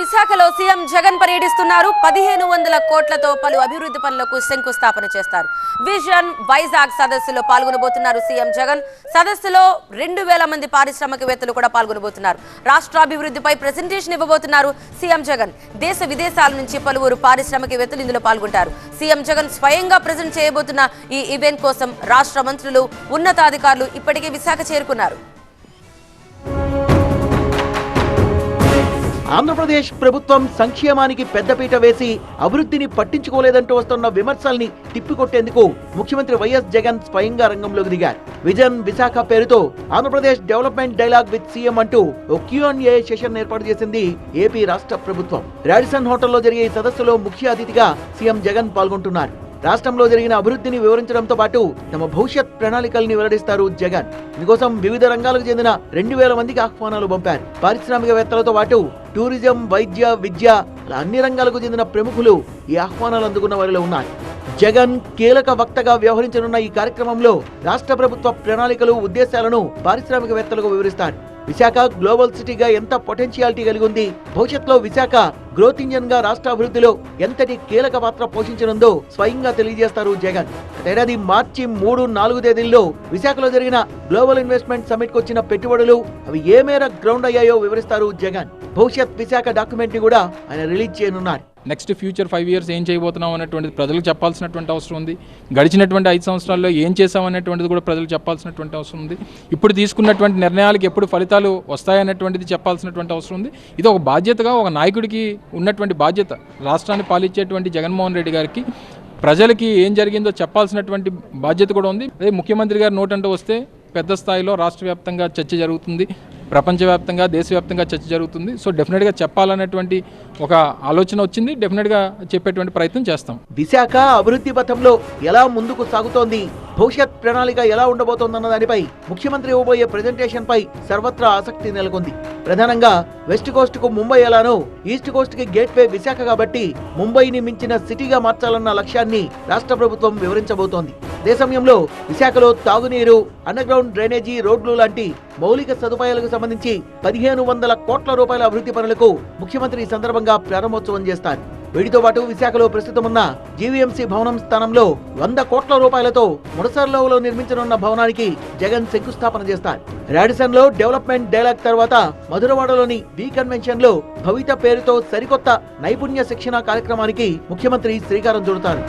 విశాఖలో సీఎం జగన్ పర్యటిస్తున్నారు. 1500 కోట్లతో పలు అభివృద్ధి పనులకు శంకుస్థాపన చేస్తారు. విజన్ వైజాగ్ సదస్సులో పాల్గొనబోతున్నారు సీఎం జగన్. సదస్సులో 2000 మంది పారిశ్రామికవేత్తలు కూడా పాల్గొనబోతున్నారు. రాష్ట్ర అభివృద్ధిపై ప్రెజెంటేషన్ ఇవ్వబోతున్నారు సీఎం జగన్. దేశ విదేశాల నుంచి పలువురు పారిశ్రామికవేత్తలు ఇందులో పాల్గొంటారు. సీఎం జగన్ స్వయంగా ప్రెజెంట్ చేయబోతున్న ఈ ఈవెంట్ కోసం రాష్ట్ర మంత్రులు, ఉన్నతాధికారులు ఇప్పటికే విశాఖ చేరుకున్నారు. ఆంధ్రప్రదేశ్ ప్రభుత్వం సంక్షేమానికి పెద్దపీట వేసి అభివృద్ధిని పట్టించుకోలేదంటూ వస్తున్న విమర్శల్ని తిప్పికొట్టేందుకు ముఖ్యమంత్రి వైఎస్ జగన్ స్వయంగా రంగంలోకి దిగారు. విజన్ విశాఖ పేరుతో Andhra Pradesh development dialogue with CM అంటూ ఓ Q&A సెషన్ ఏర్పాటు చేసింది ఏపీ రాష్ట్ర ప్రభుత్వం. రాడిసన్ హోటల్లో జరిగే ఈ సదస్సులో ముఖ్య అతిథిగా సీఎం జగన్ పాల్గొంటున్నారు. రాష్ట్రంలో జరిగిన అభివృద్ధిని వివరించడంతో పాటు తమ భవిష్యత్ ప్రణాళికల్ని వెల్లడిస్తారు జగన్. ఇందుకోసం వివిధ రంగాలకు చెందిన 2000 మందికి ఆహ్వానాలు పంపారు. పారిశ్రామికవేత్తలతో పాటు టూరిజం, వైద్య, విద్య అన్ని రంగాలకు చెందిన ప్రముఖులు ఈ ఆహ్వానాలు అందుకున్న వారిలో ఉన్నారు. జగన్ కీలక వక్తగా వ్యవహరించనున్న ఈ కార్యక్రమంలో రాష్ట్ర ప్రభుత్వ ప్రణాళికలు, ఉద్దేశాలను పారిశ్రామికవేత్తలకు వివరిస్తారు. విశాఖ గ్లోబల్ సిటీగా ఎంత పొటెన్షియాలిటీ కలిగి ఉంది, భవిష్యత్తులో విశాఖ గ్రోత్ ఇంజన్ గా రాష్ట్ర అభివృద్ధిలో ఎంతటి కీలక పాత్ర పోషించనుందో స్వయంగా తెలియజేస్తారు జగన్. ఏడాది మార్చి 3, 4 తేదీల్లో విశాఖలో జరిగిన గ్లోబల్ ఇన్వెస్ట్మెంట్ సమిట్ కు వచ్చిన పెట్టుబడులు అవి ఏ మేర గ్రౌండ్ అయ్యాయో వివరిస్తారు జగన్. భవిష్యత్ విశాఖ డాక్యుమెంట్ ని కూడా ఆయన రిలీజ్ చేయనున్నారు. నెక్స్ట్ ఫ్యూచర్ 5 ఇయర్స్ ఏం చేయబోతున్నాం అనేటువంటిది ప్రజలకు చెప్పాల్సినటువంటి అవసరం ఉంది. గడిచినటువంటి 5 సంవత్సరాల్లో ఏం చేశామనేటువంటిది కూడా ప్రజలకు చెప్పాల్సినటువంటి అవసరం ఉంది. ఇప్పుడు తీసుకున్నటువంటి నిర్ణయాలకు ఎప్పుడు ఫలితాలు వస్తాయనేటువంటిది చెప్పాల్సినటువంటి అవసరం ఉంది. ఇది ఒక బాధ్యతగా, ఒక నాయకుడికి ఉన్నటువంటి బాధ్యత. రాష్ట్రాన్ని పాలించేటువంటి జగన్మోహన్ రెడ్డి గారికి ప్రజలకి ఏం జరిగిందో చెప్పాల్సినటువంటి బాధ్యత కూడా ఉంది. అదే ముఖ్యమంత్రి గారి నోటంటూ వస్తే పెద్ద స్థాయిలో రాష్ట్ర వ్యాప్తంగా చర్చ జరుగుతుంది, ప్రపంచవ్యాప్తంగా, దేశవ్యాప్తంగా చర్చ జరుగుతుంది. సో డెఫినెట్గా చెప్పాలనేటువంటి ఒక ఆలోచన వచ్చింది. డెఫినెట్గా చెప్పేటువంటి ప్రయత్నం చేస్తాం. విశాఖ అభివృద్ధి పథంలో ఎలా ముందుకు సాగుతోంది, భవిష్యత్ ప్రణాళిక ఎలా ఉండబోతోందన్న దానిపై ముఖ్యమంత్రి ఇవ్వబోయే ప్రెజెంటేషన్ పై సర్వత్రా ఆసక్తి నెలకొంది. ప్రధానంగా వెస్ట్ కోస్ట్ కు ముంబై ఎలానో, ఈస్ట్ కోస్ట్ కి గేట్వే విశాఖ కాబట్టి ముంబైని మించిన సిటీగా మార్చాలన్న లక్ష్యాన్ని రాష్ట్ర ప్రభుత్వం వివరించబోతోంది. అదే సమయంలో విశాఖలో తాగునీరు, అండర్ గ్రౌండ్ డ్రైనేజీ, రోడ్లు లాంటి మౌలిక సదుపాయాలకు సంబంధించి 1500 కోట్ల రూపాయల అభివృద్ధి పనులకు ముఖ్యమంత్రి ఈ సందర్భంగా ప్రారంభోత్సవం చేస్తారు. వీటితో పాటు విశాఖలో ప్రస్తుతం ఉన్న జీవీఎంసీ భవనం స్థానంలో 100 కోట్ల రూపాయలతో ముడసర్లోలో నిర్మించనున్న భవనానికి జగన్ శంకుస్థాపన చేస్తారు. రాడిసన్ లో డెవలప్మెంట్ డైలాగ్ తర్వాత మధురవాడలోని బి కన్వెన్షన్ లో భవిత పేరుతో సరికొత్త నైపుణ్య శిక్షణ కార్యక్రమానికి ముఖ్యమంత్రి శ్రీకారం చుడతారు.